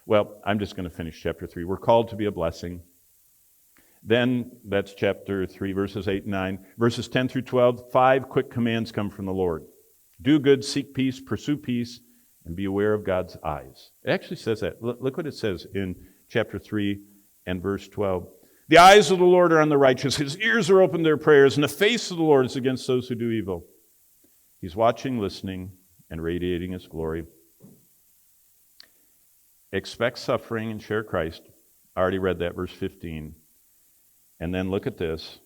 Well, I'm just going to finish chapter 3. We're called to be a blessing. Then, that's chapter 3, verses 8 and 9. Verses 10 through 12, 5 quick commands come from the Lord. Do good, seek peace, pursue peace, and be aware of God's eyes. It actually says that. Look what it says in chapter 3 and verse 12. The eyes of the Lord are on the righteous. His ears are open to their prayers, and the face of the Lord is against those who do evil. He's watching, listening, and radiating His glory. Expect suffering and share Christ. I already read that, verse 15. And then look at this,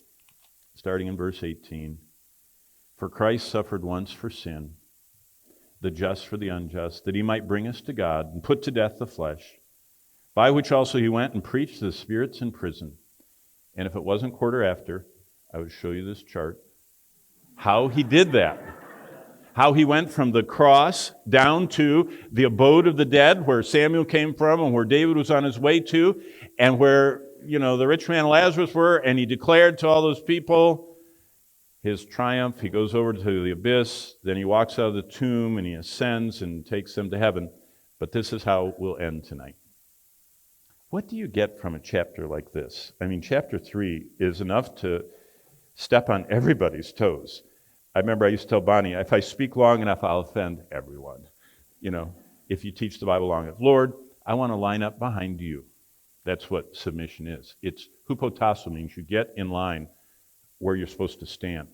starting in verse 18. For Christ suffered once for sin, the just for the unjust, that He might bring us to God and put to death the flesh, by which also He went and preached to the spirits in prison. And if it wasn't quarter after, I would show you this chart. How He did that. How He went from the cross down to the abode of the dead, where Samuel came from and where David was on his way to, and where, the rich man and Lazarus were, and He declared to all those people His triumph. He goes over to the abyss, then He walks out of the tomb and He ascends and takes them to heaven. But this is how we'll end tonight. What do you get from a chapter like this? I mean, chapter 3 is enough to step on everybody's toes. I remember I used to tell Bonnie, if I speak long enough, I'll offend everyone. If you teach the Bible long enough. Lord, I want to line up behind You. That's what submission is. It's hupotasso, means you get in line where you're supposed to stand.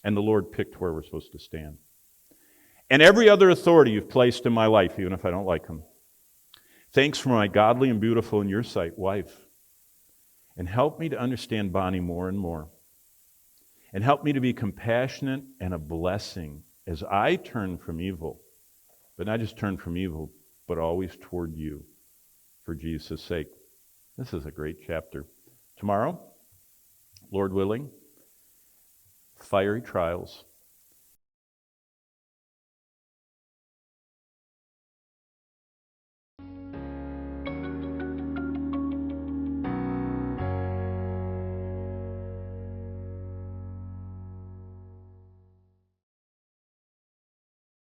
And the Lord picked where we're supposed to stand. And every other authority You've placed in my life, even if I don't like them. Thanks for my godly and beautiful in Your sight wife. And help me to understand Bonnie more and more. And help me to be compassionate and a blessing as I turn from evil. But not just turn from evil, but always toward You, for Jesus' sake. This is a great chapter. Tomorrow, Lord willing, fiery trials,